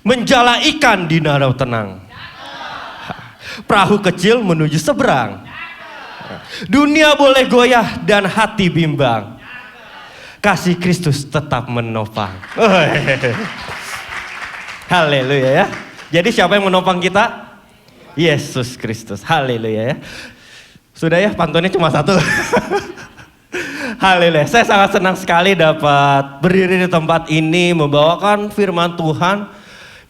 menjala ikan di danau tenang. Perahu kecil menuju seberang. Dunia boleh goyah dan hati bimbang. Kasih Kristus tetap menopang. Haleluya ya. Jadi siapa yang menopang kita? Yesus Kristus. Haleluya ya. Sudah ya, pantunnya cuma satu. Haleluya. Saya sangat senang sekali dapat berdiri di tempat ini membawakan firman Tuhan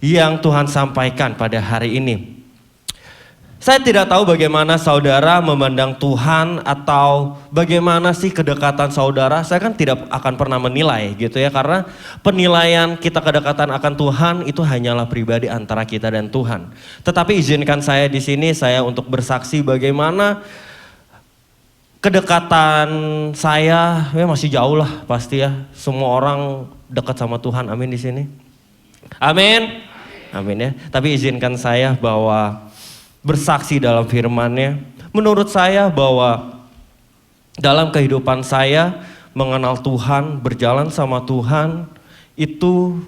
yang Tuhan sampaikan pada hari ini. Saya tidak tahu bagaimana saudara memandang Tuhan atau bagaimana sih kedekatan saudara. Saya kan tidak akan pernah menilai gitu ya. Karena penilaian kita kedekatan akan Tuhan itu hanyalah pribadi antara kita dan Tuhan. Tetapi izinkan saya di sini saya untuk bersaksi bagaimana kedekatan saya ya masih jauh lah pasti ya. Semua orang dekat sama Tuhan, amin di sini. Amin. Amin ya. Tapi izinkan saya bahwa bersaksi dalam firman-Nya. Menurut saya bahwa dalam kehidupan saya mengenal Tuhan, berjalan sama Tuhan itu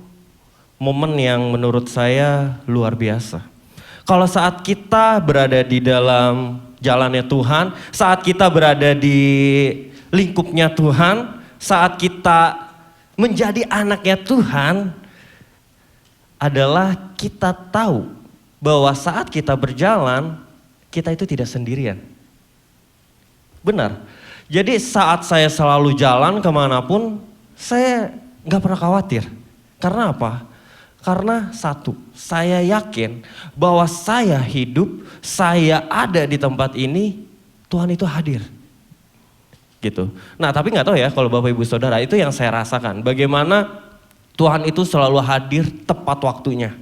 momen yang menurut saya luar biasa. Kalau saat kita berada di dalam jalannya Tuhan, saat kita berada di lingkupnya Tuhan, saat kita menjadi anaknya Tuhan adalah kita tahu bahwa saat kita berjalan, kita itu tidak sendirian. Benar. Jadi saat saya selalu jalan kemanapun, saya gak pernah khawatir. Karena apa? Karena satu, saya yakin bahwa saya hidup, saya ada di tempat ini, Tuhan itu hadir. Gitu. Nah tapi gak tahu ya kalau Bapak Ibu Saudara, itu yang saya rasakan. Bagaimana Tuhan itu selalu hadir tepat waktunya.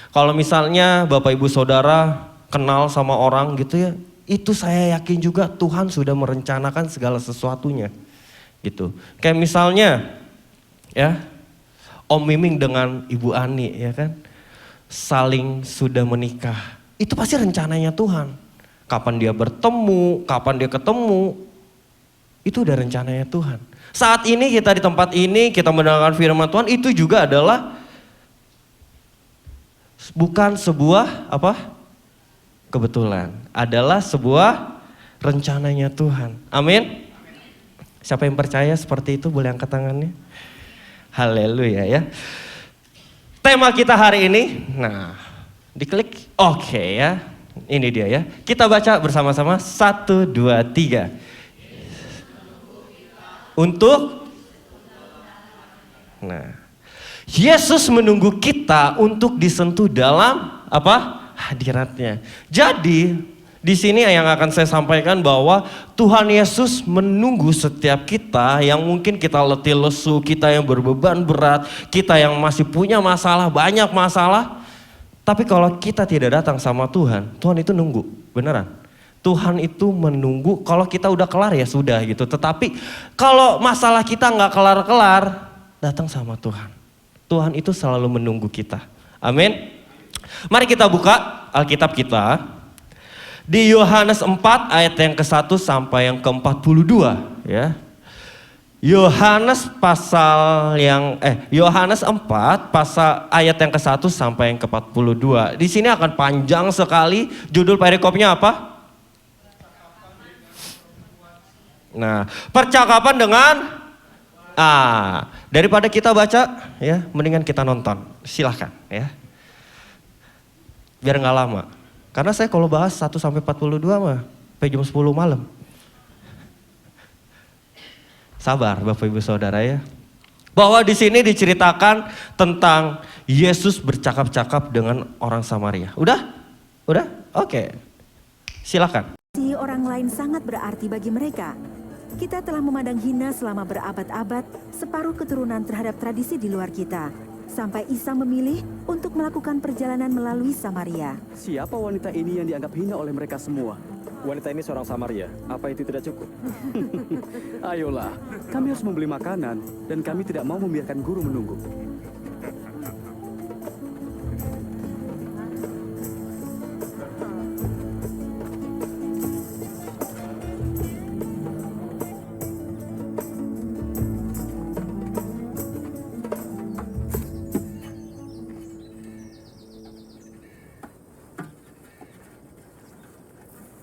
Kalau misalnya Bapak Ibu Saudara kenal sama orang gitu ya, itu saya yakin juga Tuhan sudah merencanakan segala sesuatunya. Gitu. Kayak misalnya ya Om Miming dengan Ibu Ani ya kan, saling sudah menikah. Itu pasti rencananya Tuhan. Kapan dia bertemu, kapan dia ketemu, itu udah rencananya Tuhan. Saat ini kita di tempat ini, kita mendengarkan firman Tuhan, itu juga adalah bukan sebuah kebetulan, adalah sebuah rencananya Tuhan. Amin. Siapa yang percaya seperti itu boleh angkat tangannya. Haleluya ya. Tema kita hari ini, nah diklik, oke ya. Ini dia ya. Kita baca bersama-sama 1, 2, 3. Untuk, nah, Yesus menunggu kita untuk disentuh dalam hadiratnya. Jadi di sini yang akan saya sampaikan bahwa Tuhan Yesus menunggu setiap kita yang mungkin kita letih lesu, kita yang berbeban berat, kita yang masih punya masalah, banyak masalah. Tapi kalau kita tidak datang sama Tuhan, Tuhan itu nunggu, beneran. Tuhan itu menunggu, kalau kita udah kelar ya sudah gitu. Tetapi kalau masalah kita nggak kelar-kelar, datang sama Tuhan. Tuhan itu selalu menunggu kita. Amin. Mari kita buka Alkitab kita. Di Yohanes 4 ayat yang ke-1 sampai yang ke-42 ya. Yohanes 4 pasal ayat yang ke-1 sampai yang ke-42. Di sini akan panjang sekali. Judul perikopnya apa? Nah, percakapan dengan daripada kita baca ya, mendingan kita nonton. Silahkan ya. Biar nggak lama. Karena saya kalau bahas 1 sampai 42 mah sampai jam 10 malam. Sabar Bapak Ibu Saudara ya. Bahwa di sini diceritakan tentang Yesus bercakap-cakap dengan orang Samaria. Udah? Udah? Oke. Silakan. Orang lain sangat berarti bagi mereka. Kita telah memandang hina selama berabad-abad separuh keturunan terhadap tradisi di luar kita. Sampai Isa memilih untuk melakukan perjalanan melalui Samaria. Siapa wanita ini yang dianggap hina oleh mereka semua? Wanita ini seorang Samaria, apa itu tidak cukup? Ayolah, kami harus membeli makanan dan kami tidak mau membiarkan guru menunggu.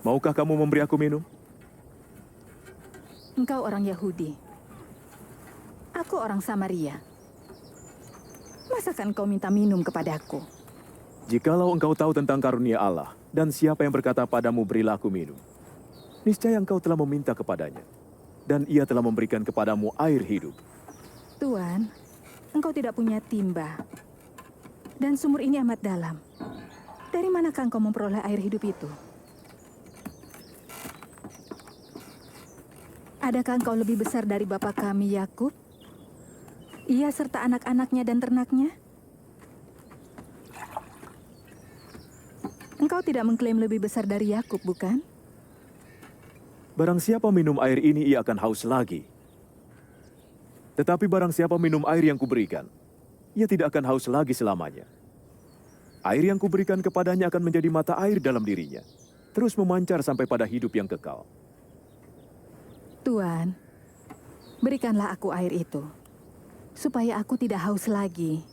Maukah kamu memberi aku minum? Engkau orang Yahudi. Aku orang Samaria. Masakan kau minta minum kepadaku? Jikalau engkau tahu tentang karunia Allah dan siapa yang berkata padamu berilah aku minum, niscaya engkau telah meminta kepadanya, dan ia telah memberikan kepadamu air hidup. Tuan, engkau tidak punya timba. Dan sumur ini amat dalam. Dari manakah engkau memperoleh air hidup itu? Adakah engkau lebih besar dari bapa kami Yakub? Ia serta anak-anaknya dan ternaknya? Engkau tidak mengklaim lebih besar dari Yakub, bukan? Barang siapa minum air ini, ia akan haus lagi. Tetapi barang siapa minum air yang kuberikan, ia tidak akan haus lagi selamanya. Air yang kuberikan kepadanya akan menjadi mata air dalam dirinya, terus memancar sampai pada hidup yang kekal. Tuan, berikanlah aku air itu, supaya aku tidak haus lagi,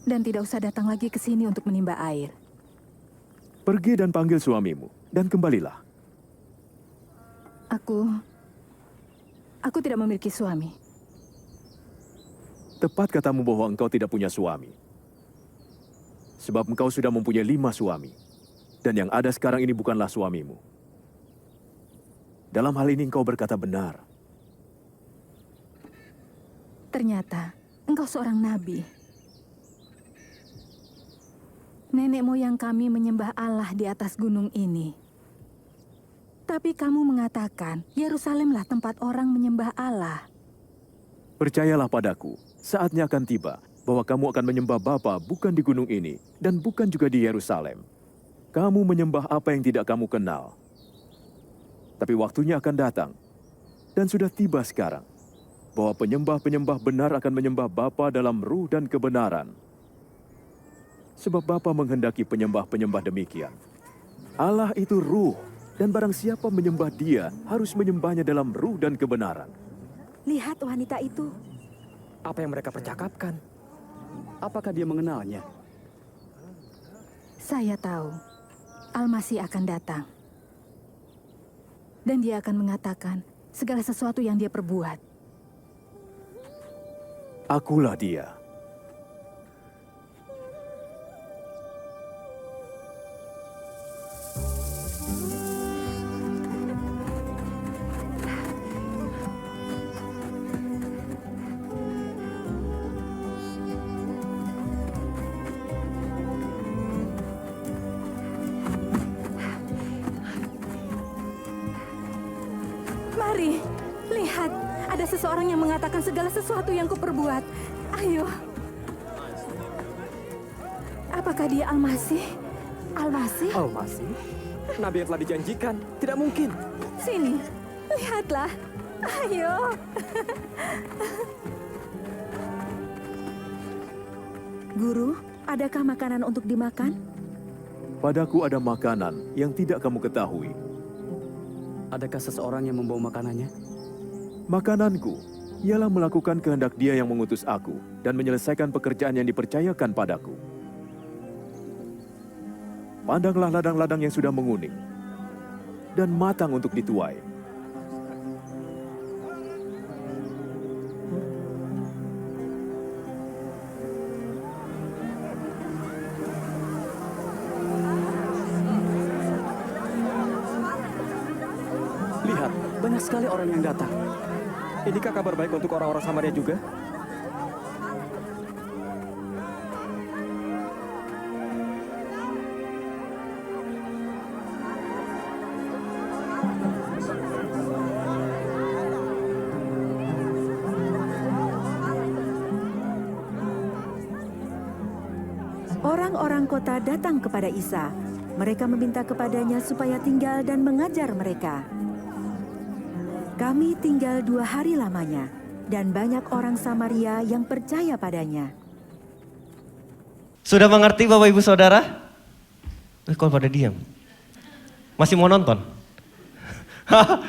dan tidak usah datang lagi ke sini untuk menimba air. Pergi dan panggil suamimu, dan kembalilah. Aku tidak memiliki suami. Tepat katamu bahwa engkau tidak punya suami. Sebab engkau sudah mempunyai 5 suami, dan yang ada sekarang ini bukanlah suamimu. Dalam hal ini engkau berkata benar. Ternyata engkau seorang nabi. Nenek moyang kami menyembah Allah di atas gunung ini. Tapi kamu mengatakan Yerusalemlah tempat orang menyembah Allah. Percayalah padaku, saatnya akan tiba bahwa kamu akan menyembah Bapa bukan di gunung ini dan bukan juga di Yerusalem. Kamu menyembah apa yang tidak kamu kenal. Tapi waktunya akan datang, dan sudah tiba sekarang, bahwa penyembah-penyembah benar akan menyembah Bapa dalam ruh dan kebenaran. Sebab Bapa menghendaki penyembah-penyembah demikian. Allah itu ruh, dan barang siapa menyembah Dia harus menyembahnya dalam ruh dan kebenaran. Lihat wanita itu. Apa yang mereka percakapkan? Apakah dia mengenalnya? Saya tahu Al-Masih akan datang. Dan dia akan mengatakan segala sesuatu yang dia perbuat. Akulah Dia. Mari, lihat. Ada seseorang yang mengatakan segala sesuatu yang kuperbuat. Ayo. Apakah dia Al-Masih? Al-Masih? Al-Masih? Nabi yang telah dijanjikan. Tidak mungkin. Sini, lihatlah. Ayo. Guru, adakah makanan untuk dimakan? Padaku ada makanan yang tidak kamu ketahui. Adakah seseorang yang membawa makanannya? Makananku ialah melakukan kehendak Dia yang mengutus aku dan menyelesaikan pekerjaan yang dipercayakan padaku. Pandanglah ladang-ladang yang sudah menguning dan matang untuk dituai. Lihat, banyak sekali orang yang datang. Inikah kabar baik untuk orang-orang Samaria juga? Orang-orang kota datang kepada Isa. Mereka meminta kepadanya supaya tinggal dan mengajar mereka. Kami tinggal 2 hari lamanya, dan banyak orang Samaria yang percaya padanya. Sudah mengerti Bapak Ibu Saudara? Kok pada diam? Masih mau nonton?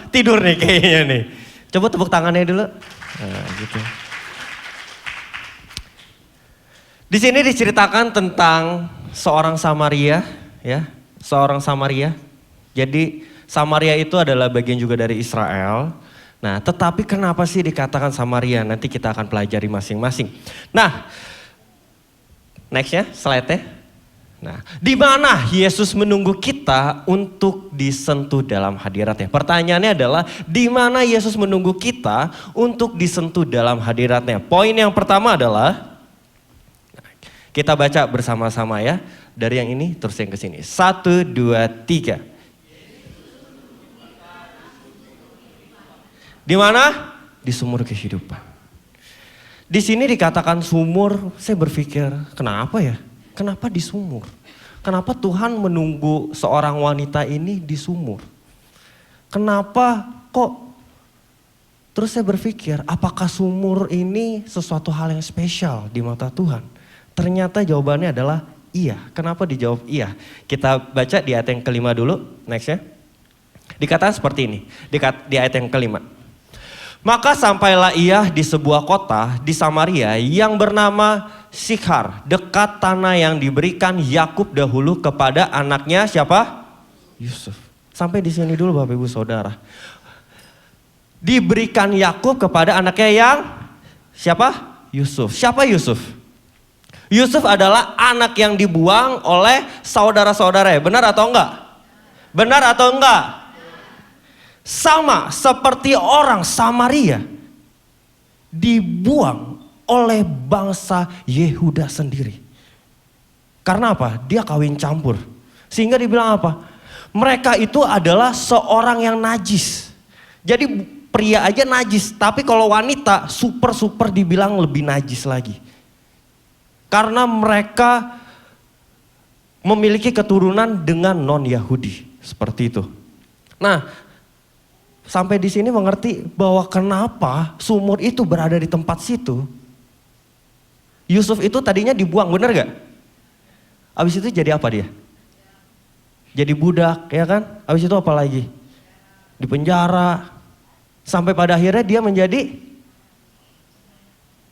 Tidur nih kayaknya nih. Coba tepuk tangannya dulu. Nah, gitu. Di sini diceritakan tentang seorang Samaria, ya, seorang Samaria. Jadi Samaria itu adalah bagian juga dari Israel. Nah, tetapi kenapa sih dikatakan Samaria? Nanti kita akan pelajari masing-masing. Nah, next ya, slide-nya. Nah, di mana Yesus menunggu kita untuk disentuh dalam hadiratnya? Pertanyaannya adalah, di mana Yesus menunggu kita untuk disentuh dalam hadiratnya? Poin yang pertama adalah, kita baca bersama-sama ya, dari yang ini terus yang ke sini. 1, 2, 3. Di mana? Di sumur kehidupan. Di sini dikatakan sumur, saya berpikir, kenapa ya? Kenapa di sumur? Kenapa Tuhan menunggu seorang wanita ini di sumur? Kenapa kok? Terus saya berpikir, apakah sumur ini sesuatu hal yang spesial di mata Tuhan? Ternyata jawabannya adalah iya. Kenapa dijawab iya? Kita baca di ayat yang kelima dulu, next ya. Dikatakan seperti ini, di ayat yang kelima. Maka sampailah ia di sebuah kota di Samaria yang bernama Sikhar, dekat tanah yang diberikan Yakub dahulu kepada anaknya siapa? Yusuf. Sampai di sini dulu Bapak Ibu Saudara. Diberikan Yakub kepada anaknya yang siapa? Yusuf. Siapa Yusuf? Yusuf adalah anak yang dibuang oleh saudara-saudaranya. Benar atau enggak? Benar atau enggak? Sama seperti orang Samaria dibuang oleh bangsa Yehuda sendiri. Karena apa? Dia kawin campur. Sehingga dibilang apa? Mereka itu adalah seorang yang najis. Jadi pria aja najis, tapi kalau wanita super dibilang lebih najis lagi. Karena mereka memiliki keturunan dengan non-Yahudi. Seperti itu. Nah, sampai di sini mengerti bahwa kenapa sumur itu berada di tempat situ. Yusuf itu tadinya dibuang, benar gak? Habis itu jadi apa dia? Jadi budak, ya kan? Habis itu apa lagi? Di penjara. Sampai pada akhirnya dia menjadi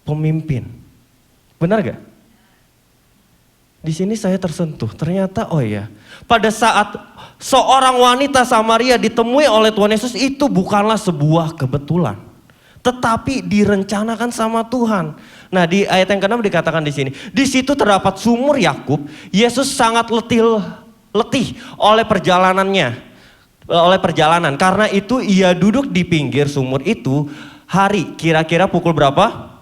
pemimpin. Benar gak? Di sini saya tersentuh. Ternyata oh iya, pada saat seorang wanita Samaria ditemui oleh Tuhan Yesus itu bukanlah sebuah kebetulan, tetapi direncanakan sama Tuhan. Nah, di ayat yang ke-6 dikatakan di sini, di situ terdapat sumur Yakub. Yesus sangat letih oleh perjalanannya, karena itu ia duduk di pinggir sumur itu hari kira-kira pukul berapa?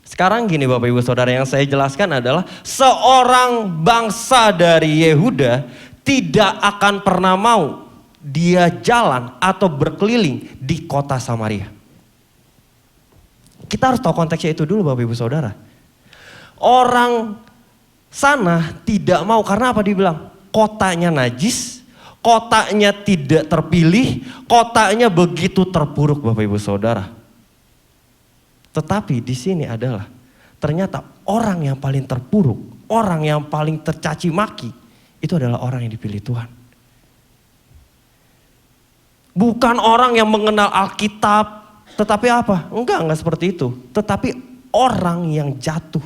Sekarang gini Bapak Ibu Saudara, yang saya jelaskan adalah seorang bangsa dari Yehuda tidak akan pernah mau dia jalan atau berkeliling di kota Samaria. Kita harus tahu konteksnya itu dulu Bapak Ibu Saudara. Orang sana tidak mau, karena apa dibilang? Kotanya najis, kotanya tidak terpilih, kotanya begitu terpuruk Bapak Ibu Saudara. Tetapi di sini adalah ternyata orang yang paling terpuruk, orang yang paling tercaci maki, itu adalah orang yang dipilih Tuhan. Bukan orang yang mengenal Alkitab, tetapi apa? Enggak seperti itu. Tetapi orang yang jatuh.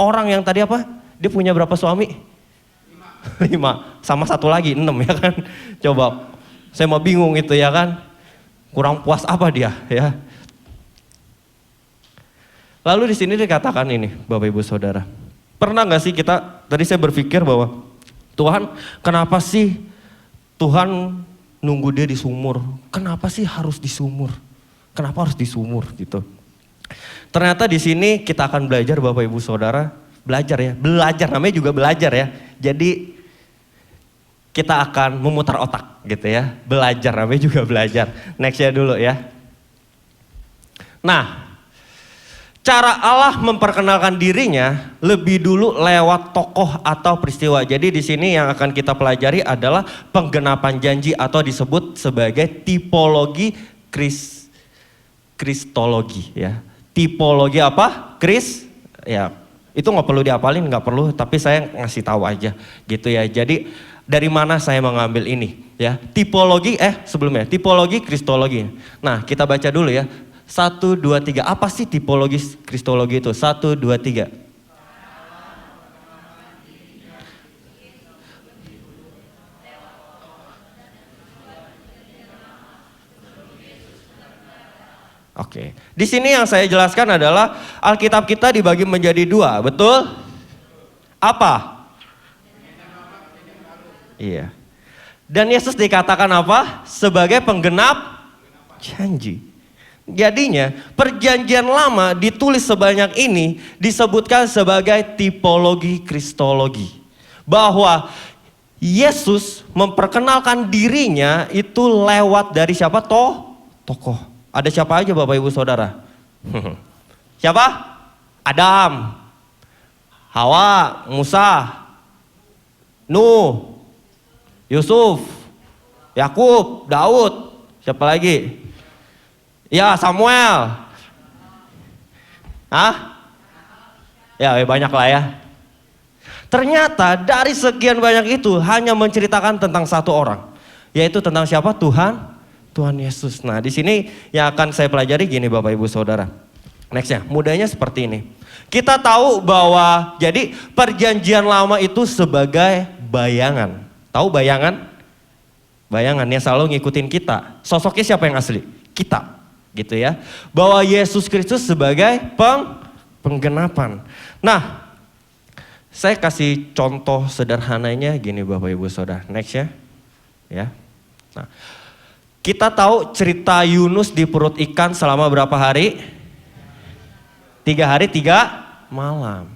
Orang yang tadi apa? Dia punya berapa suami? 5. Sama satu lagi 6 ya kan. Coba, saya mau bingung itu ya kan. Kurang puas apa dia ya. Lalu di sini dikatakan ini, Bapak Ibu Saudara. Pernah gak sih kita, tadi saya berpikir bahwa Tuhan, kenapa sih Tuhan nunggu dia di sumur? Kenapa sih harus di sumur? Kenapa harus di sumur gitu? Ternyata di sini kita akan belajar Bapak Ibu Saudara, belajar namanya juga belajar ya. Jadi kita akan memutar otak gitu ya, belajar namanya juga belajar. Next ya dulu ya. Nah, cara Allah memperkenalkan dirinya lebih dulu lewat tokoh atau peristiwa. Jadi di sini yang akan kita pelajari adalah penggenapan janji atau disebut sebagai tipologi kristologi ya. Tipologi apa? Ya. Itu nggak perlu diapalin, nggak perlu, tapi saya ngasih tahu aja gitu ya. Jadi dari mana saya mengambil ini ya? Tipologi tipologi kristologi. Nah, kita baca dulu ya. 1, 2, 3. Apa sih tipologi kristologi itu? 1, 2, 3. Oke. Di sini yang saya jelaskan adalah Alkitab kita dibagi menjadi dua, betul? Apa? Iya. Dan Yesus dikatakan apa? Sebagai penggenap janji. Jadinya perjanjian lama ditulis sebanyak ini disebutkan sebagai tipologi kristologi. Bahwa Yesus memperkenalkan dirinya itu lewat dari siapa? Tokoh. Ada siapa aja Bapak Ibu Saudara? Siapa? Adam, Hawa, Musa, Nuh, Yusuf, Yakub, Daud. Siapa lagi? Ya, Samuel. Ya banyak lah ya. Ternyata dari sekian banyak itu hanya menceritakan tentang satu orang. Yaitu tentang siapa? Tuhan Yesus. Nah di sini yang akan saya pelajari gini Bapak Ibu Saudara. Nextnya, mudahnya seperti ini. Kita tahu bahwa jadi perjanjian lama itu sebagai bayangan. Tahu bayangan? Bayangan yang selalu ngikutin kita. Sosoknya siapa yang asli? Kita. Gitu ya. Bahwa Yesus Kristus sebagai penggenapan. Nah, saya kasih contoh sederhananya gini Bapak Ibu Saudara. Next ya. Ya. Nah, kita tahu cerita Yunus di perut ikan selama berapa hari? 3 hari 3 malam.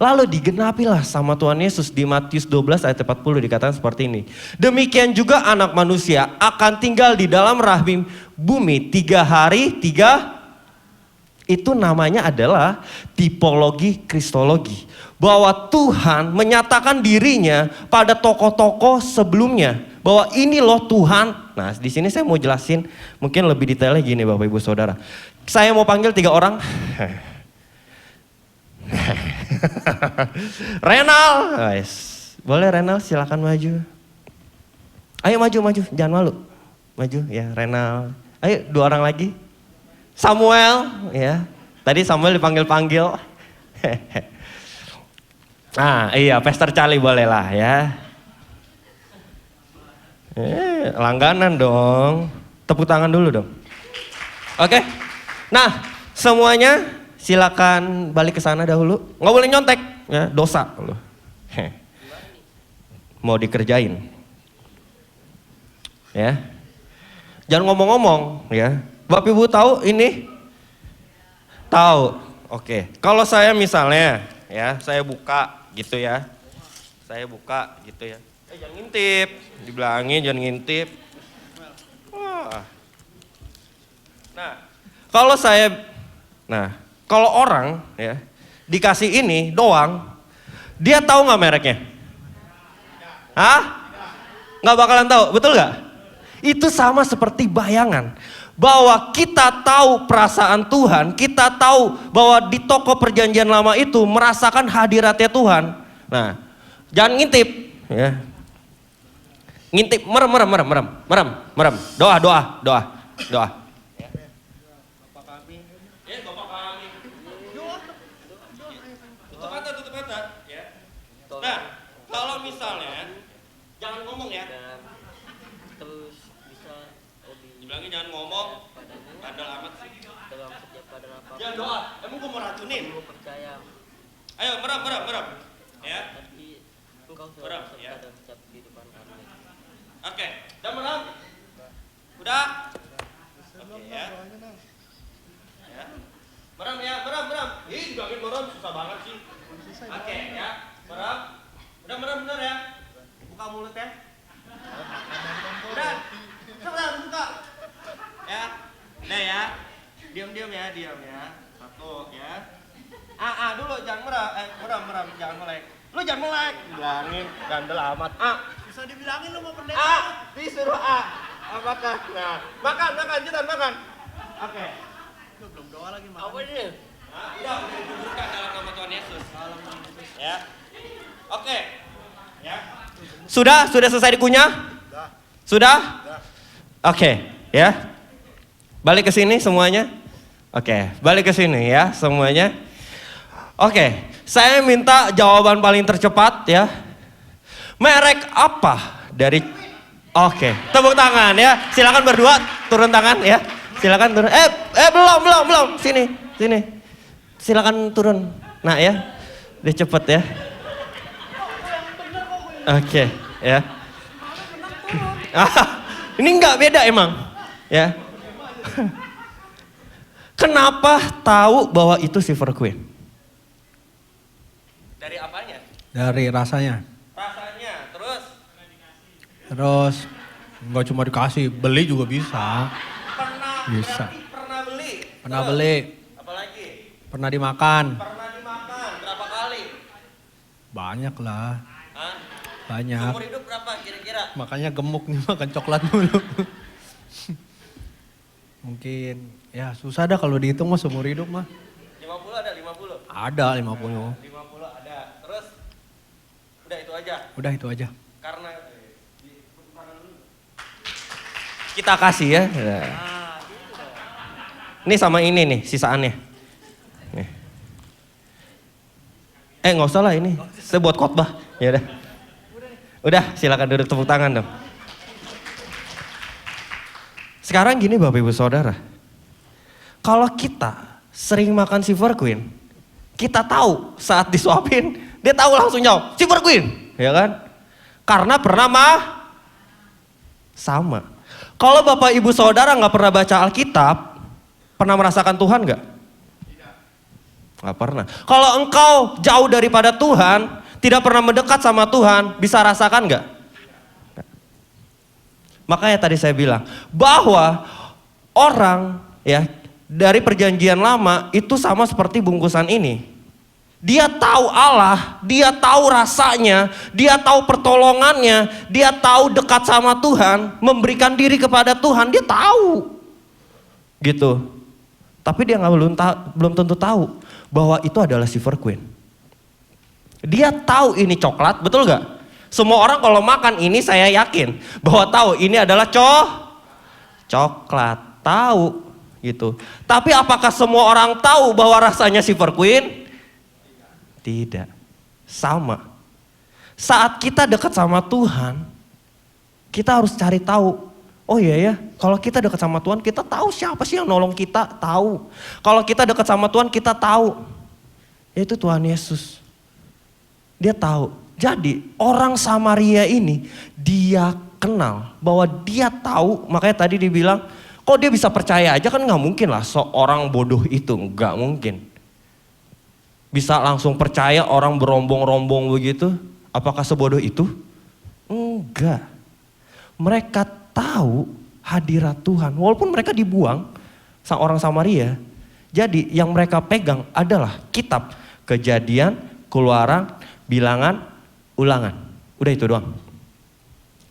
Lalu digenapilah sama Tuhan Yesus di Matius 12 ayat 40 dikatakan seperti ini. Demikian juga anak manusia akan tinggal di dalam rahim bumi 3 hari 3. Itu namanya adalah tipologi kristologi. Bahwa Tuhan menyatakan dirinya pada tokoh-tokoh sebelumnya. Bahwa ini loh Tuhan. Nah di sini saya mau jelasin mungkin lebih detailnya gini Bapak Ibu Saudara. Saya mau panggil 3 orang. Renal, boleh Renal silakan maju. Ayo maju, jangan malu. Maju ya Renal. Ayo 2 orang lagi. Samuel, ya. Tadi Samuel dipanggil-panggil. Nah iya Pastor Charlie boleh lah ya. Langganan dong. Tepuk tangan dulu dong. Oke. Nah semuanya silakan balik ke sana dahulu. Nggak boleh nyontek, ya dosa loh. Mau dikerjain, ya. Jangan ngomong-ngomong, ya. Bapak Ibu tahu ini? Tahu. Oke. Kalau saya misalnya, ya, saya buka gitu ya. Saya buka gitu ya. Jangan ngintip, dibilangin jangan ngintip. Wah. Kalau orang ya dikasih ini doang, dia tahu nggak mereknya? Nggak bakalan tahu, betul nggak? Itu sama seperti bayangan. Bahwa kita tahu perasaan Tuhan, kita tahu bahwa di toko perjanjian lama itu merasakan hadiratnya Tuhan. Nah, jangan ngintip, ya. Ngintip, merem. Doa. Tutup mata, ya. Nah, kalau misalnya jangan ngomong ya. Terus bisa Dibilangin jangan ngomong. Padahal amat sih. dalam setiap keadaan apapun. Jangan doa. Emang gue mau racunin? Aku percaya Ayo merem. Ya. nanti engkau Merem, selalu ya. serta dalam setiap kehidupan kami. Oke. Udah merem? Udah? Oke ya. Ya. Merem ya, merem. Ih, dibilangin merem susah banget sih. Oke ya, merem. Udah merem bener ya? Buka mulut ya. Udah. Cepetan buka. Ya. Udah ya. Diam ya. 1 ya. Dulu jangan merem, jangan melek. Lu jangan melek. Bilangin gandel amat. Bisa dibilangin lu mau pendeta. Disuruh Apakah? Nah, makan, cepetan makan. Oke. Lu belum doa lagi makan. Apa ini? Udah dikuburkan dalam nama Tuhan Yesus. Ya. Oke. Ya. Sudah selesai dikunyah? Sudah? Oke, ya. Balik ke sini semuanya. Oke, balik ke sini ya semuanya. Oke, saya minta jawaban paling tercepat ya. Merek apa dari Oke, tepuk tangan ya. Silakan berdua turun tangan ya. Silakan turun. Belum. Sini. Silakan turun. Nah ya. Udah cepet ya. Oke, ya. Ini nggak beda emang, ya. Kenapa tahu bahwa itu Silver Queen? Dari apanya? Dari rasanya. Rasanya, terus? Terus nggak cuma dikasih, beli juga bisa. Bisa. Pernah beli? Pernah beli. Apalagi? Pernah dimakan. Pernah dimakan, berapa kali? Banyak lah. Hah? Banyak. Umur hidup berapa kira-kira? Makanya gemuk nih makan coklat mulu. Mungkin ya susah dah kalau dihitung mah seumur hidup mah. 50 ada 50? Ada 50. 50 ada. Terus? Udah itu aja? Udah itu aja. Karena kita kasih ya. Ini sama ini nih sisaannya. Nih. Nggak usah lah ini. Saya buat khotbah. Ya udah. Udah silakan duduk tepuk tangan dong. Sekarang gini Bapak Ibu Saudara. Kalau kita sering makan Silver Queen, kita tahu saat disuapin, dia tahu langsung jawab, Silver Queen, ya kan? Karena pernah sama. Kalau Bapak Ibu Saudara nggak pernah baca Alkitab, pernah merasakan Tuhan nggak? Nggak pernah. Kalau engkau jauh daripada Tuhan, tidak pernah mendekat sama Tuhan, bisa rasakan nggak? Makanya tadi saya bilang bahwa orang ya dari perjanjian lama itu sama seperti bungkusan ini. Dia tahu Allah, dia tahu rasanya, dia tahu pertolongannya, dia tahu dekat sama Tuhan, memberikan diri kepada Tuhan, dia tahu. Gitu. Tapi dia belum tentu tahu bahwa itu adalah Silver Queen. Dia tahu ini coklat, betul gak? Semua orang kalau makan ini saya yakin bahwa tahu ini adalah coklat, tahu gitu. Tapi apakah semua orang tahu bahwa rasanya Silver Queen? Tidak. Sama. Saat kita dekat sama Tuhan, kita harus cari tahu. Oh iya ya, kalau kita dekat sama Tuhan, kita tahu siapa sih yang nolong kita, tahu. Kalau kita dekat sama Tuhan, kita tahu. Yaitu Tuhan Yesus. Dia tahu. Jadi orang Samaria ini dia kenal bahwa dia tahu, makanya tadi dibilang kok dia bisa percaya aja, kan gak mungkin lah seorang bodoh itu, gak mungkin. Bisa langsung percaya orang berombong-rombong begitu, apakah sebodoh itu? Enggak. Mereka tahu hadirat Tuhan walaupun mereka dibuang sama orang Samaria. Jadi yang mereka pegang adalah kitab Kejadian, Keluaran, Bilangan, Ulangan. Udah itu doang.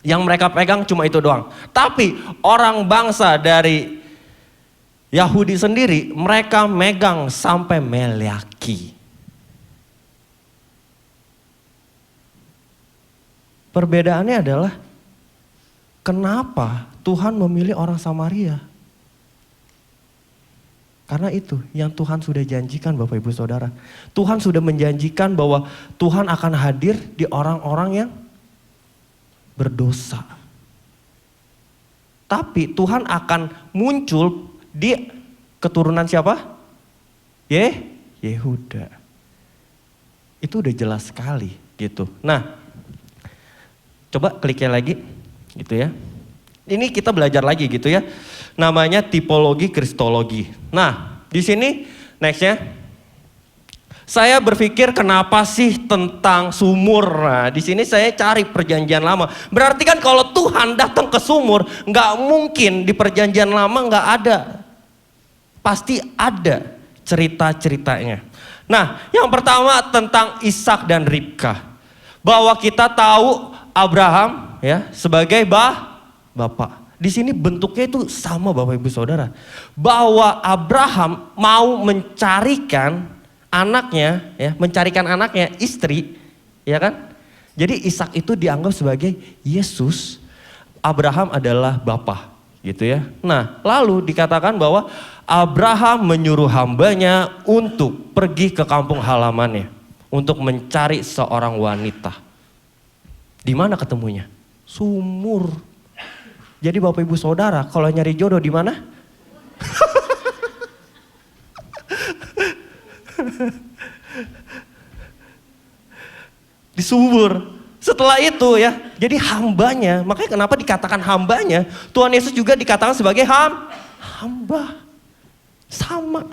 Yang mereka pegang cuma itu doang. Tapi orang bangsa dari Yahudi sendiri, mereka megang sampai Meleaki. Perbedaannya adalah kenapa Tuhan memilih orang Samaria? Karena itu yang Tuhan sudah janjikan Bapak Ibu Saudara. Tuhan sudah menjanjikan bahwa Tuhan akan hadir di orang-orang yang berdosa. Tapi Tuhan akan muncul di keturunan siapa? Yehuda. Itu udah jelas sekali gitu. Nah, coba kliknya lagi gitu ya. Ini kita belajar lagi gitu ya. Namanya tipologi kristologi. Nah, di sini nextnya saya berpikir kenapa sih tentang sumur. Nah, di sini saya cari perjanjian lama. Berarti kan kalau Tuhan datang ke sumur, nggak mungkin di perjanjian lama nggak ada. Pasti ada cerita-ceritanya. Nah, yang pertama tentang Ishak dan Ribka. Bahwa kita tahu Abraham ya sebagai bapak. Di sini bentuknya itu sama Bapak Ibu Saudara. Bahwa Abraham mau mencarikan anaknya, ya, mencarikan anaknya istri, ya kan? Jadi Ishak itu dianggap sebagai Yesus, Abraham adalah bapa, gitu ya. Nah, lalu dikatakan bahwa Abraham menyuruh hambanya untuk pergi ke kampung halamannya untuk mencari seorang wanita. Di mana ketemunya? Sumur. Jadi Bapak Ibu Saudara, kalau nyari jodoh di mana? Di sumur. Setelah itu ya, jadi hambanya, makanya kenapa dikatakan hambanya, Tuhan Yesus juga dikatakan sebagai hamba.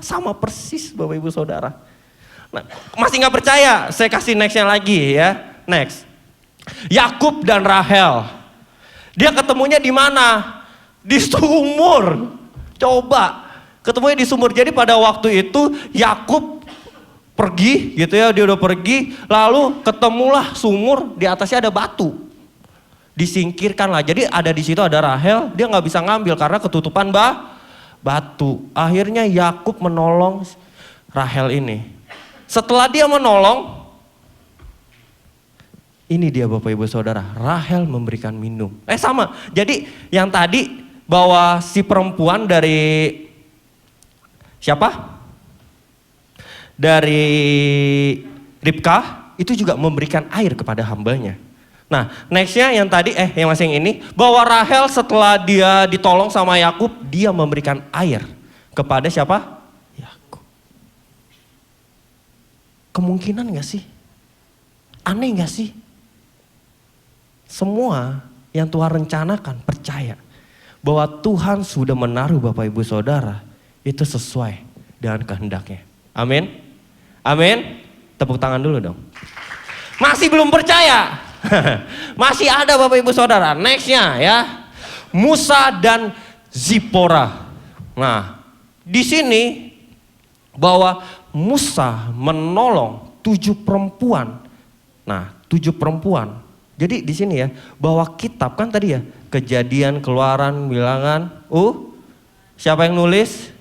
Sama persis Bapak Ibu Saudara. Nah, masih nggak percaya? Saya kasih nextnya lagi ya. Next. Yakub dan Rahel. Dia ketemunya di mana? Di sumur. Coba, ketemunya di sumur. Jadi pada waktu itu Yakub pergi gitu ya, dia udah pergi, lalu ketemulah sumur, di atasnya ada batu. Disingkirkan lah. Jadi ada di situ ada Rahel, dia nggak bisa ngambil karena ketutupan batu. Akhirnya Yakub menolong Rahel ini. Setelah dia menolong, ini dia Bapak Ibu Saudara, Rahel memberikan minum. Sama. Jadi yang tadi bahwa si perempuan dari siapa? Dari Ribkah itu juga memberikan air kepada hambanya. Nah, nextnya yang tadi, yang masih yang ini, bahwa Rahel setelah dia ditolong sama Yakub, dia memberikan air kepada siapa? Yakub. Kemungkinan gak sih? Aneh gak sih? Semua yang Tuhan rencanakan, percaya bahwa Tuhan sudah menaruh Bapak Ibu Saudara itu sesuai dengan kehendaknya. Amin. Amin. Tepuk tangan dulu dong. Masih belum percaya? Masih ada Bapak Ibu Saudara. Nextnya ya. Musa dan Zipora. Nah, di sini bahwa Musa menolong 7 perempuan. Nah, 7 perempuan. Jadi di sini ya, bahwa kitab kan tadi ya, Kejadian, Keluaran, Bilangan. Siapa yang nulis?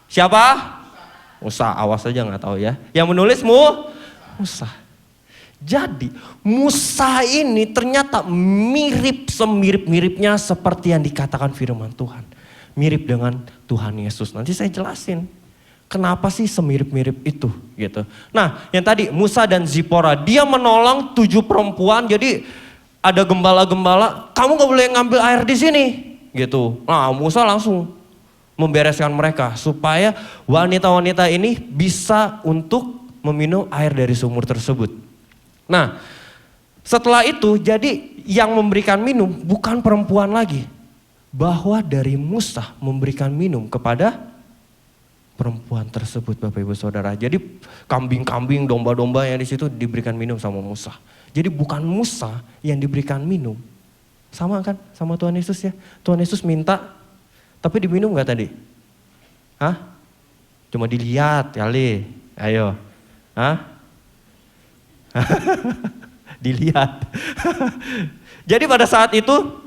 Siapa? Musa, awas aja nggak tahu ya. Yang menulis Musa. Jadi Musa ini ternyata mirip semirip-miripnya seperti yang dikatakan firman Tuhan. Mirip dengan Tuhan Yesus. Nanti saya jelasin kenapa sih semirip-mirip itu gitu. Nah yang tadi Musa dan Zipora, dia menolong 7 perempuan. Jadi ada gembala-gembala, kamu gak boleh ngambil air di sini gitu. Nah Musa langsung membereskan mereka supaya wanita-wanita ini bisa untuk meminum air dari sumur tersebut. Nah, setelah itu jadi yang memberikan minum bukan perempuan lagi. Bahwa dari Musa memberikan minum kepada perempuan tersebut Bapak Ibu Saudara. Jadi kambing-kambing, domba-domba yang di situ diberikan minum sama Musa. Jadi bukan Musa yang diberikan minum. Sama kan sama Tuhan Yesus ya. Tuhan Yesus minta tapi diminum gak tadi? Hah? Cuma dilihat kali. Ayo. Hah? Dilihat. Jadi pada saat itu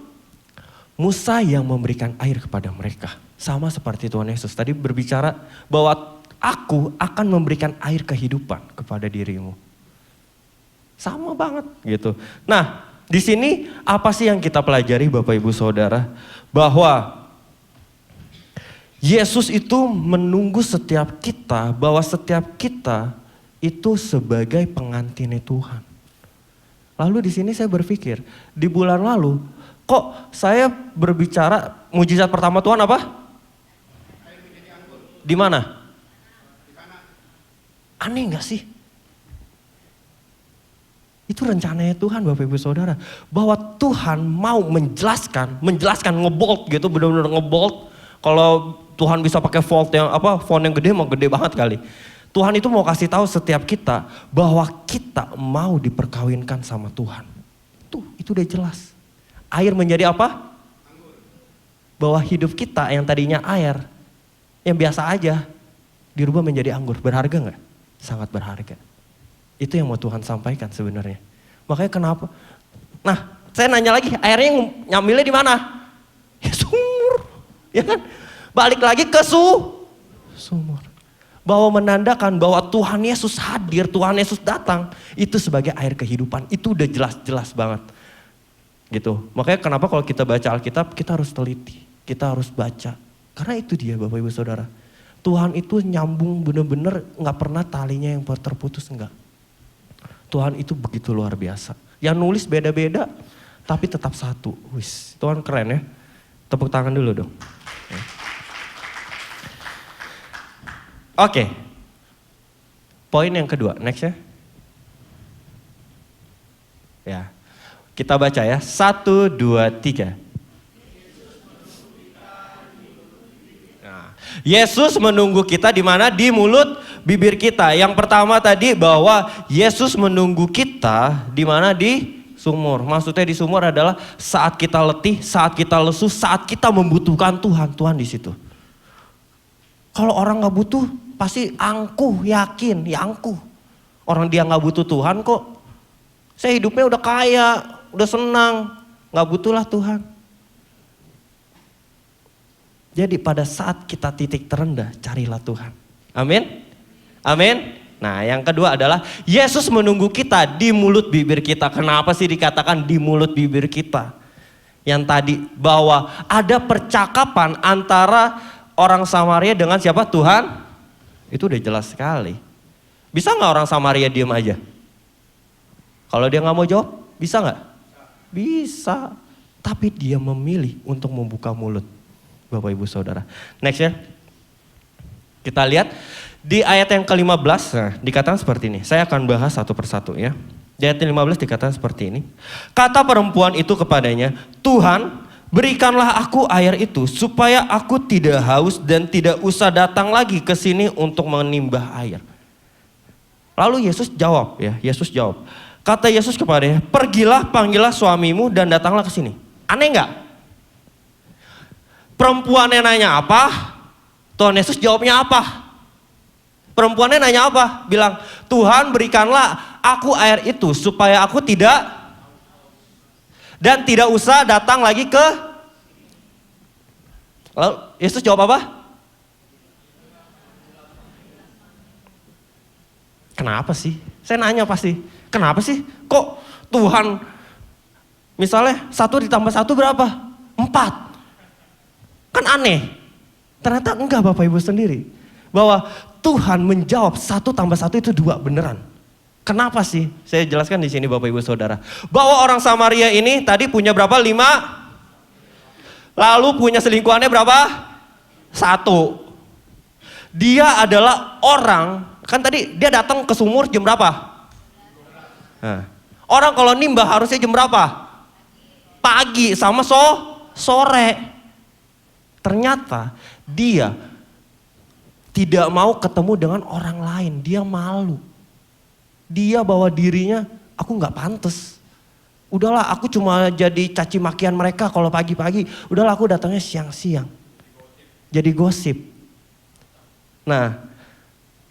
Musa yang memberikan air kepada mereka. Sama seperti Tuhan Yesus tadi berbicara bahwa aku akan memberikan air kehidupan kepada dirimu. Sama banget gitu. Nah di sini apa sih yang kita pelajari Bapak Ibu Saudara? Bahwa Yesus itu menunggu setiap kita, bahwa setiap kita itu sebagai pengantinnya Tuhan. Lalu di sini saya berpikir, di bulan lalu kok saya berbicara mujizat pertama Tuhan apa? Di mana? Aneh gak sih? Itu rencananya Tuhan Bapak Ibu Saudara. Bahwa Tuhan mau menjelaskan ngebold gitu, benar-benar ngebold. Kalau Tuhan bisa pakai font yang gede, mau gede banget kali. Tuhan itu mau kasih tahu setiap kita bahwa kita mau diperkawinkan sama Tuhan. Itu udah jelas. Air menjadi apa? Bahwa hidup kita yang tadinya air, yang biasa aja, dirubah menjadi anggur. Berharga nggak? Sangat berharga. Itu yang mau Tuhan sampaikan sebenarnya. Makanya kenapa? Nah, saya nanya lagi, airnya nyambilnya di mana? Ya sumur, ya kan? Balik lagi ke sumur. Bahwa menandakan bahwa Tuhan Yesus hadir, Tuhan Yesus datang, itu sebagai air kehidupan. Itu udah jelas-jelas banget. Gitu. Makanya kenapa kalau kita baca Alkitab, kita harus teliti, kita harus baca. Karena itu dia Bapak Ibu Saudara. Tuhan itu nyambung bener-bener gak pernah talinya yang terputus, enggak. Tuhan itu begitu luar biasa. Yang nulis beda-beda, tapi tetap satu. Wis, Tuhan keren ya. Tepuk tangan dulu dong. Oke. Poin yang kedua, next ya. Ya. Kita baca ya. 1, 2, 3. Nah, Yesus menunggu kita di mana? Di mulut bibir kita. Yang pertama tadi bahwa Yesus menunggu kita di mana? Di sumur. Maksudnya di sumur adalah saat kita letih, saat kita lesu, saat kita membutuhkan Tuhan. Tuhan di situ. Kalau orang gak butuh, pasti angkuh, yakin, ya angkuh. Orang dia gak butuh Tuhan kok. Saya hidupnya udah kaya, udah senang, gak butuhlah Tuhan. Jadi pada saat kita titik terendah, carilah Tuhan. Amin? Amin? Nah yang kedua adalah Yesus menunggu kita di mulut bibir kita. Kenapa sih dikatakan di mulut bibir kita? Yang tadi bahwa ada percakapan antara orang Samaria dengan siapa? Tuhan. Itu udah jelas sekali. Bisa gak orang Samaria diem aja? Kalau dia gak mau jawab, bisa gak? Bisa. Tapi dia memilih untuk membuka mulut. Bapak Ibu Saudara. Next ya. Kita lihat di ayat yang ke-15. Nah, dikatakan seperti ini. Saya akan bahas satu persatu ya. Di ayat 15 dikatakan seperti ini. Kata perempuan itu kepadanya, Tuhan, berikanlah aku air itu supaya aku tidak haus dan tidak usah datang lagi ke sini untuk menimbah air. Lalu Yesus jawab ya, Yesus jawab. Kata Yesus kepadanya, pergilah panggillah suamimu dan datanglah ke sini. Aneh nggak? Perempuannya nanya apa? Tuhan Yesus jawabnya apa? Perempuannya nanya apa? Bilang, Tuhan berikanlah aku air itu supaya aku tidak dan tidak usah datang lagi ke. Lalu Yesus jawab apa? Kenapa sih? Saya nanya pasti. Kenapa sih? Kok Tuhan misalnya 1 ditambah 1 berapa? 4. Kan aneh. Ternyata enggak Bapak Ibu sendiri. Bahwa Tuhan menjawab 1 tambah 1 itu 2 beneran. Kenapa sih? Saya jelaskan di sini Bapak Ibu Saudara. Bahwa orang Samaria ini tadi punya berapa? 5. Lalu punya selingkuhannya berapa? 1. Dia adalah orang, kan tadi dia datang ke sumur jam berapa? Nah, orang kalau nimbah harusnya jam berapa? Pagi sama sore. Ternyata dia tidak mau ketemu dengan orang lain. Dia malu. Dia bawa dirinya, aku gak pantas. Udahlah aku cuma jadi caci makian mereka kalau pagi-pagi. Udahlah aku datangnya siang-siang. Jadi gosip. Nah,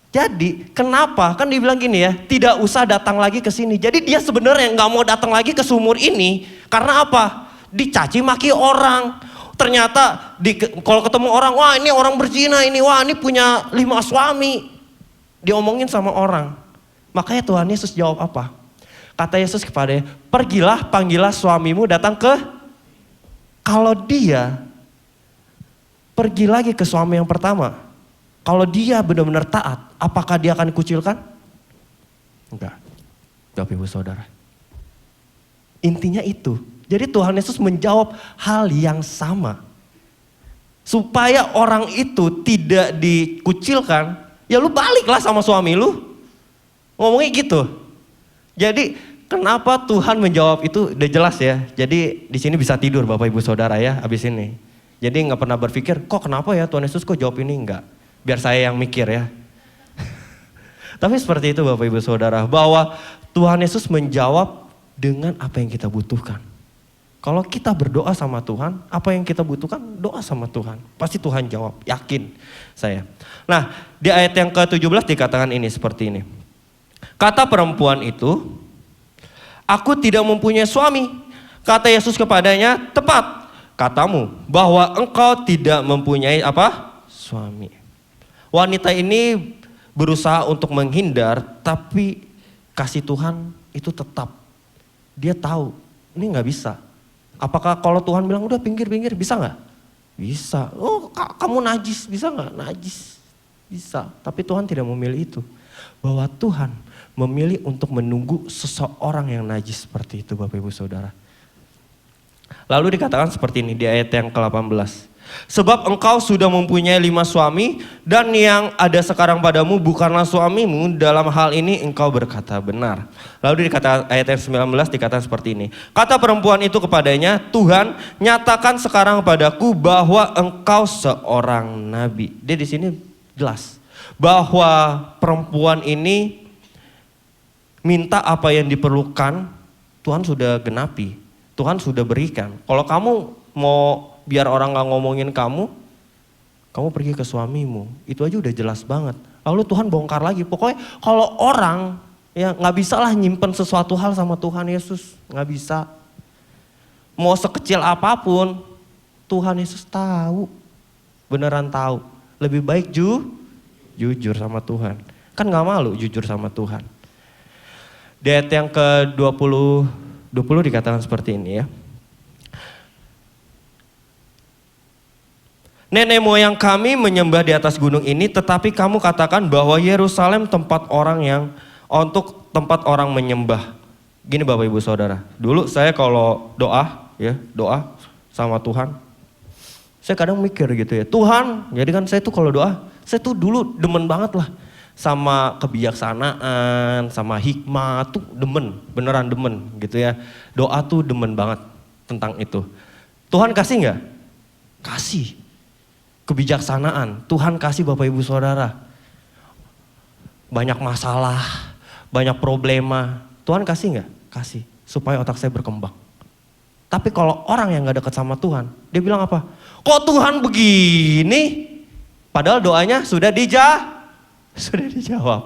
jadi kenapa? Kan dibilang gini ya, tidak usah datang lagi ke sini. Jadi dia sebenarnya nggak mau datang lagi ke sumur ini karena apa? Dicaci maki orang. Ternyata kalau ketemu orang, wah ini orang berzina ini, wah ini punya 5 suami. Diomongin sama orang. Makanya Tuhan Yesus jawab apa? Kata Yesus kepadanya, pergilah panggillah suamimu datang ke. Kalau dia pergi lagi ke suami yang pertama, kalau dia benar-benar taat, apakah dia akan dikucilkan? Enggak. Bapak Ibu Saudara. Intinya itu. Jadi Tuhan Yesus menjawab hal yang sama. Supaya orang itu tidak dikucilkan, ya lu baliklah sama suami lu. Ngomongnya gitu. Jadi kenapa Tuhan menjawab itu udah jelas ya. Jadi di sini bisa tidur Bapak Ibu Saudara ya abis ini. Jadi nggak pernah berpikir, kok kenapa ya Tuhan Yesus kok jawab ini? Enggak. Biar saya yang mikir ya. Tapi seperti itu Bapak Ibu Saudara. Bahwa Tuhan Yesus menjawab dengan apa yang kita butuhkan. Kalau kita berdoa sama Tuhan, apa yang kita butuhkan doa sama Tuhan. Pasti Tuhan jawab, yakin saya. Nah di ayat yang ke-17 dikatakan ini seperti ini. Kata perempuan itu, aku tidak mempunyai suami. Kata Yesus kepadanya, tepat katamu bahwa engkau tidak mempunyai apa? Suami. Wanita ini berusaha untuk menghindar, tapi kasih Tuhan itu tetap. Dia tahu, ini gak bisa. Apakah kalau Tuhan bilang, udah pinggir-pinggir, bisa gak? Bisa. Oh kamu najis, bisa gak? Najis. Bisa. Tapi Tuhan tidak memilih itu. Bahwa Tuhan memilih untuk menunggu seseorang yang najis seperti itu Bapak Ibu Saudara. Lalu dikatakan seperti ini di ayat yang ke-18. Sebab engkau sudah mempunyai 5 suami dan yang ada sekarang padamu bukanlah suamimu. Dalam hal ini engkau berkata benar. Lalu dikata ayat yang 19 dikatakan seperti ini. Kata perempuan itu kepadanya, Tuhan nyatakan sekarang padaku bahwa engkau seorang nabi. Dia di sini jelas bahwa perempuan ini minta apa yang diperlukan, Tuhan sudah genapi, Tuhan sudah berikan. Kalau kamu mau biar orang gak ngomongin kamu pergi ke suamimu. Itu aja udah jelas banget. Lalu Tuhan bongkar lagi. Pokoknya kalau orang ya gak bisa lah nyimpen sesuatu hal sama Tuhan Yesus. Gak bisa. Mau sekecil apapun, Tuhan Yesus tahu. Beneran tahu. Lebih baik jujur sama Tuhan. Kan gak malu jujur sama Tuhan. Di ayat yang ke-20 dikatakan seperti ini ya. Nenek moyang kami menyembah di atas gunung ini, tetapi kamu katakan bahwa Yerusalem tempat orang menyembah. Gini Bapak Ibu Saudara, dulu saya kalau doa sama Tuhan, saya kadang mikir gitu ya, Tuhan, jadi kan saya tuh kalau doa, saya tuh dulu demen banget lah sama kebijaksanaan, sama hikmah tuh demen, beneran demen gitu ya. Doa tuh demen banget tentang itu. Tuhan kasih nggak? Kasih. Kebijaksanaan, Tuhan kasih Bapak Ibu Saudara. Banyak masalah, banyak problema, Tuhan kasih nggak? Kasih, supaya otak saya berkembang. Tapi kalau orang yang gak dekat sama Tuhan, dia bilang apa? Kok Tuhan begini? Padahal doanya sudah dijawab.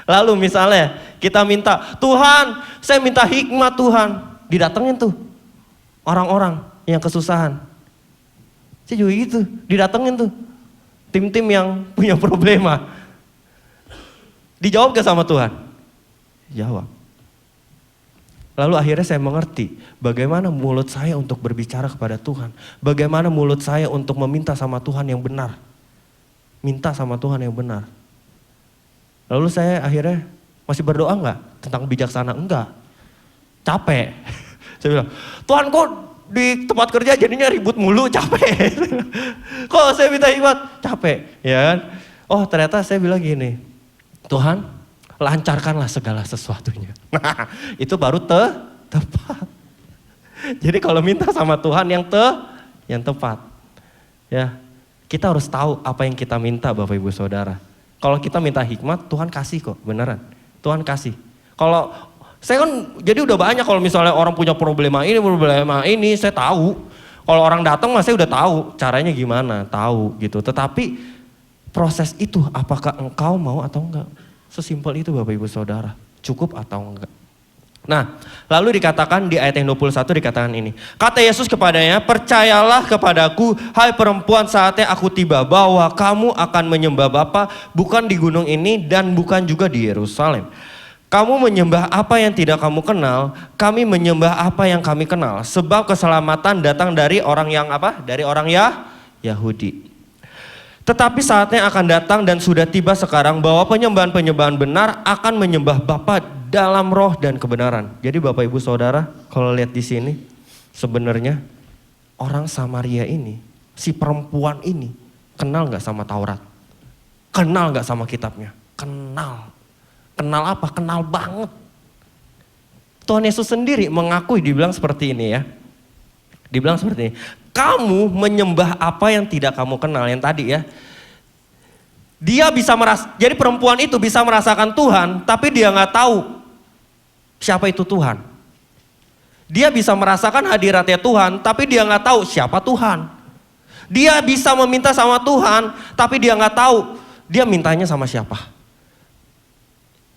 Lalu misalnya kita minta, Tuhan saya minta hikmat Tuhan. Didatengin tuh orang-orang yang kesusahan. Saya juga gitu, didatengin tuh tim-tim yang punya problema. Dijawab gak sama Tuhan? Jawab. Lalu akhirnya saya mengerti bagaimana mulut saya untuk berbicara kepada Tuhan. Bagaimana mulut saya untuk meminta sama Tuhan yang benar. Minta sama Tuhan yang benar. Lalu saya akhirnya masih berdoa enggak? Tentang bijaksana? Enggak. Capek. Saya bilang, Tuhan kok di tempat kerja jadinya ribut mulu, capek. Kok saya minta hikmat? Capek, ya kan? Oh ternyata saya bilang gini, Tuhan lancarkanlah segala sesuatunya. Nah itu baru tepat. Jadi kalau minta sama Tuhan yang tepat. Ya, kita harus tahu apa yang kita minta Bapak Ibu Saudara. Kalau kita minta hikmat, Tuhan kasih kok, beneran. Tuhan kasih. Kalau saya kan jadi udah banyak kalau misalnya orang punya problema ini saya tahu. Kalau orang datang saya udah tahu caranya gimana, tahu gitu. Tetapi proses itu apakah engkau mau atau enggak? Sesimpel itu Bapak Ibu Saudara. Cukup atau enggak? Nah, lalu dikatakan di ayat yang 21 dikatakan ini. Kata Yesus kepadanya, percayalah kepadaku, hai perempuan, saatnya aku tiba bahwa kamu akan menyembah Bapa bukan di gunung ini dan bukan juga di Yerusalem. Kamu menyembah apa yang tidak kamu kenal, kami menyembah apa yang kami kenal. Sebab keselamatan datang dari orang yang apa? Dari orang Yahudi. Tetapi saatnya akan datang dan sudah tiba sekarang bahwa penyembahan-penyembahan benar akan menyembah Bapa dalam roh dan kebenaran. Jadi Bapak Ibu Saudara, kalau lihat di sini, sebenarnya orang Samaria ini, si perempuan ini, kenal gak sama Taurat? Kenal gak sama kitabnya? Kenal. Kenal apa? Kenal banget. Tuhan Yesus sendiri mengakui, dibilang seperti ini ya. Dibilang seperti ini. Kamu menyembah apa yang tidak kamu kenal, yang tadi ya. Dia bisa jadi perempuan itu bisa merasakan Tuhan, tapi dia gak tahu siapa itu Tuhan. Dia bisa merasakan hadiratnya Tuhan, tapi dia gak tahu siapa Tuhan. Dia bisa meminta sama Tuhan, tapi dia gak tahu dia mintanya sama siapa.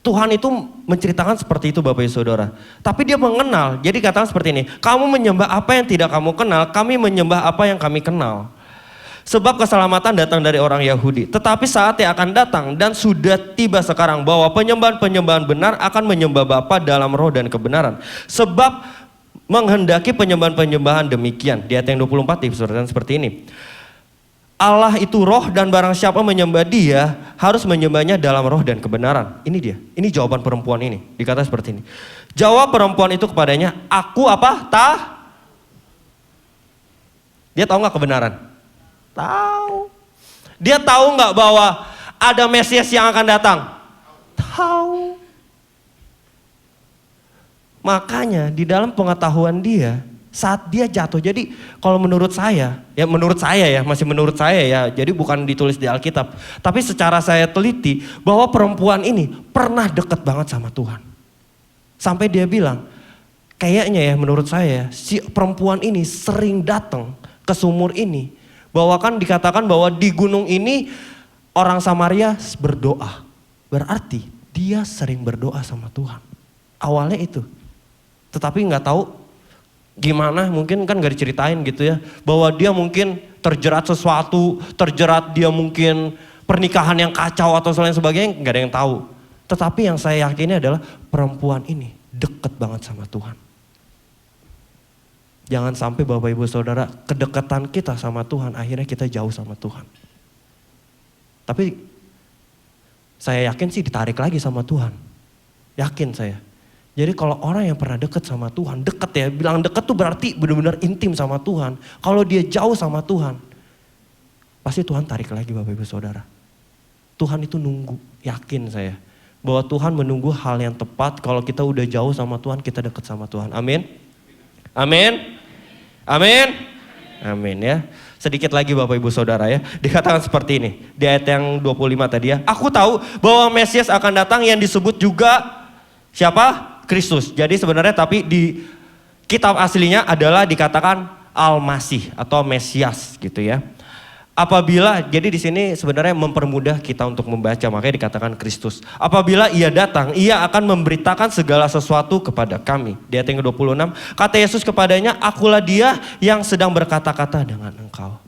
Tuhan itu menceritakan seperti itu Bapak Ibu Saudara. Tapi dia mengenal, jadi katakan seperti ini. Kamu menyembah apa yang tidak kamu kenal, kami menyembah apa yang kami kenal. Sebab keselamatan datang dari orang Yahudi. Tetapi saatnya akan datang dan sudah tiba sekarang bahwa penyembahan-penyembahan benar akan menyembah Bapa dalam roh dan kebenaran. Sebab menghendaki penyembahan-penyembahan demikian. Di ayat yang 24 disebutkan seperti ini. Allah itu roh dan barang siapa menyembah dia harus menyembahnya dalam roh dan kebenaran. Ini dia, ini jawaban perempuan ini. Dikata seperti ini. Jawab perempuan itu kepadanya, aku apa? Dia tahu gak kebenaran? Tahu. Dia tahu nggak bahwa ada Mesias yang akan datang? Tahu. Makanya di dalam pengetahuan dia, saat dia jatuh, jadi kalau menurut saya ya, masih menurut saya ya, jadi bukan ditulis di Alkitab. Tapi secara saya teliti bahwa perempuan ini pernah deket banget sama Tuhan. Sampai dia bilang, kayaknya ya menurut saya, si perempuan ini sering datang ke sumur ini. Bahwa kan dikatakan bahwa di gunung ini orang Samaria berdoa. Berarti dia sering berdoa sama Tuhan. Awalnya itu. Tetapi nggak tahu gimana, mungkin kan gak diceritain gitu ya. Bahwa dia mungkin terjerat sesuatu, terjerat dia mungkin pernikahan yang kacau atau lain sebagainya, gak ada yang tahu. Tetapi yang saya yakini adalah perempuan ini deket banget sama Tuhan. Jangan sampai Bapak Ibu Saudara, kedekatan kita sama Tuhan akhirnya kita jauh sama Tuhan. Tapi saya yakin sih ditarik lagi sama Tuhan. Yakin saya. Jadi kalau orang yang pernah deket sama Tuhan, deket ya, bilang deket tuh berarti benar-benar intim sama Tuhan. Kalau dia jauh sama Tuhan, pasti Tuhan tarik lagi Bapak Ibu Saudara. Tuhan itu nunggu, yakin saya. Bahwa Tuhan menunggu hal yang tepat, kalau kita udah jauh sama Tuhan, kita deket sama Tuhan. Amin. Amin. Amin. Amin ya. Sedikit lagi Bapak Ibu Saudara ya. Dikatakan seperti ini. Di ayat yang 25 tadi ya. Aku tahu bahwa Mesias akan datang yang disebut juga siapa? Kristus. Jadi sebenarnya tapi di kitab aslinya adalah dikatakan Al-Masih atau Mesias gitu ya. Apabila, jadi di sini sebenarnya mempermudah kita untuk membaca, makanya dikatakan Kristus. Apabila ia datang, ia akan memberitakan segala sesuatu kepada kami. Di ayat yang ke-26, kata Yesus kepadanya, akulah dia yang sedang berkata-kata dengan engkau.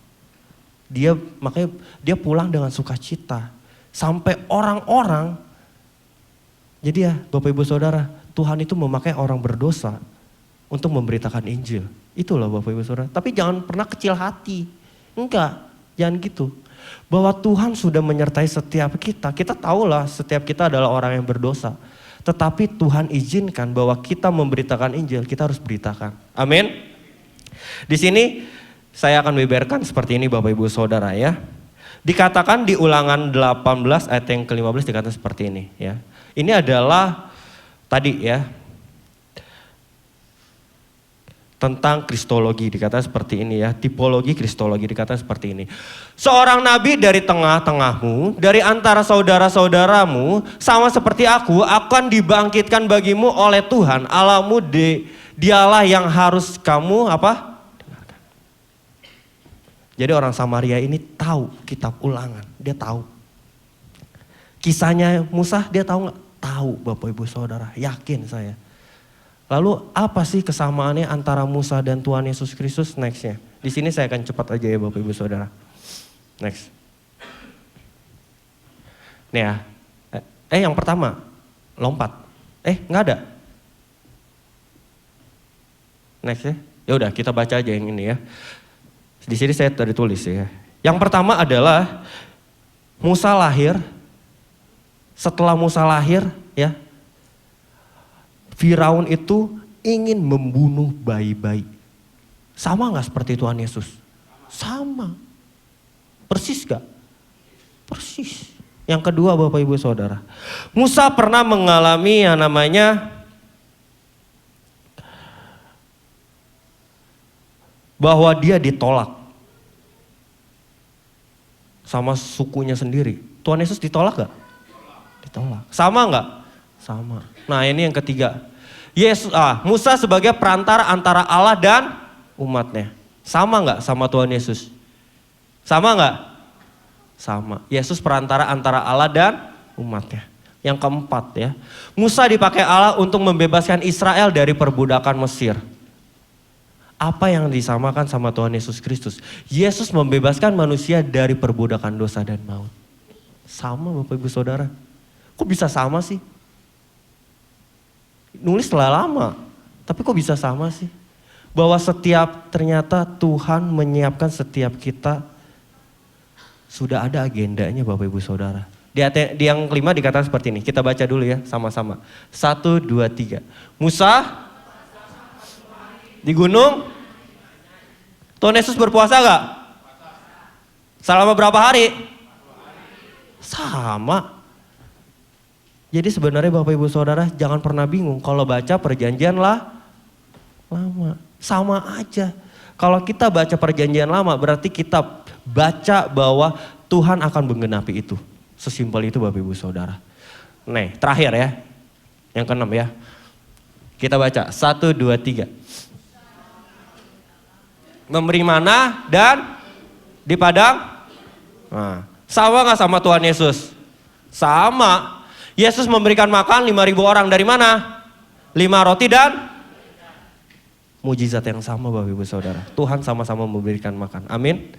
Makanya dia pulang dengan sukacita. Sampai orang-orang, jadi ya Bapak Ibu Saudara, Tuhan itu memakai orang berdosa untuk memberitakan Injil. Itulah Bapak Ibu Saudara. Tapi jangan pernah kecil hati. Enggak. Jangan gitu. Bahwa Tuhan sudah menyertai setiap kita. Kita tahulah setiap kita adalah orang yang berdosa. Tetapi Tuhan izinkan bahwa kita memberitakan Injil, kita harus beritakan. Amin. Di sini saya akan beberkan seperti ini Bapak Ibu Saudara ya. Dikatakan di Ulangan 18 ayat yang ke-15 dikatakan seperti ini ya. Ini adalah tadi ya. Tentang kristologi dikatakan seperti ini ya. Tipologi kristologi dikatakan seperti ini. Seorang nabi dari tengah-tengahmu, dari antara saudara-saudaramu, sama seperti aku, akan dibangkitkan bagimu oleh Tuhan Allahmu. Dialah yang harus kamu apa? Dengarkan. Jadi orang Samaria ini tahu kitab Ulangan, dia tahu. Kisahnya Musa dia tahu nggak? Tahu Bapak Ibu Saudara, yakin saya. Lalu apa sih kesamaannya antara Musa dan Tuhan Yesus Kristus? Nextnya. Di sini saya akan cepat aja ya Bapak Ibu Saudara. Next. Nih ya. Yang pertama, lompat. Nggak ada. Next ya. Ya udah kita baca aja yang ini ya. Di sini saya tadi tulis ya. Yang pertama adalah Musa lahir. Setelah Musa lahir ya. Firaun itu ingin membunuh bayi-bayi. Sama gak seperti Tuhan Yesus? Sama. Persis gak? Persis. Yang kedua Bapak Ibu Saudara. Musa pernah mengalami yang namanya bahwa dia ditolak. Sama sukunya sendiri. Tuhan Yesus ditolak gak? Ditolak. Sama gak? Sama. Nah ini yang ketiga. Musa sebagai perantara antara Allah dan umatnya. Sama nggak sama Tuhan Yesus? Sama nggak? Sama. Yesus perantara antara Allah dan umatnya. Yang keempat ya. Musa dipakai Allah untuk membebaskan Israel dari perbudakan Mesir. Apa yang disamakan sama Tuhan Yesus Kristus? Yesus membebaskan manusia dari perbudakan dosa dan maut. Sama Bapak Ibu Saudara. Kok bisa sama sih? Nulis telah lama, tapi kok bisa sama sih? Bahwa ternyata Tuhan menyiapkan setiap kita sudah ada agendanya Bapak Ibu Saudara. Di yang kelima dikatakan seperti ini, kita baca dulu ya sama-sama. 1, 2, 3. Musa di gunung, Tuhan Yesus berpuasa gak? Selama berapa hari? Sama. Jadi sebenarnya Bapak Ibu Saudara jangan pernah bingung kalau baca perjanjian lama. Sama aja. Kalau kita baca perjanjian lama berarti kita baca bahwa Tuhan akan menggenapi itu. Sesimpel itu Bapak Ibu Saudara. Nih terakhir ya. Yang keenam ya. Kita baca 1, 2, 3. Memberi mana dan di padang. Nah, sama gak sama Tuhan Yesus? Sama. Yesus memberikan makan 5.000 orang dari mana? 5 roti dan mujizat yang sama Bapak Ibu Saudara. Tuhan sama-sama memberikan makan. Amin.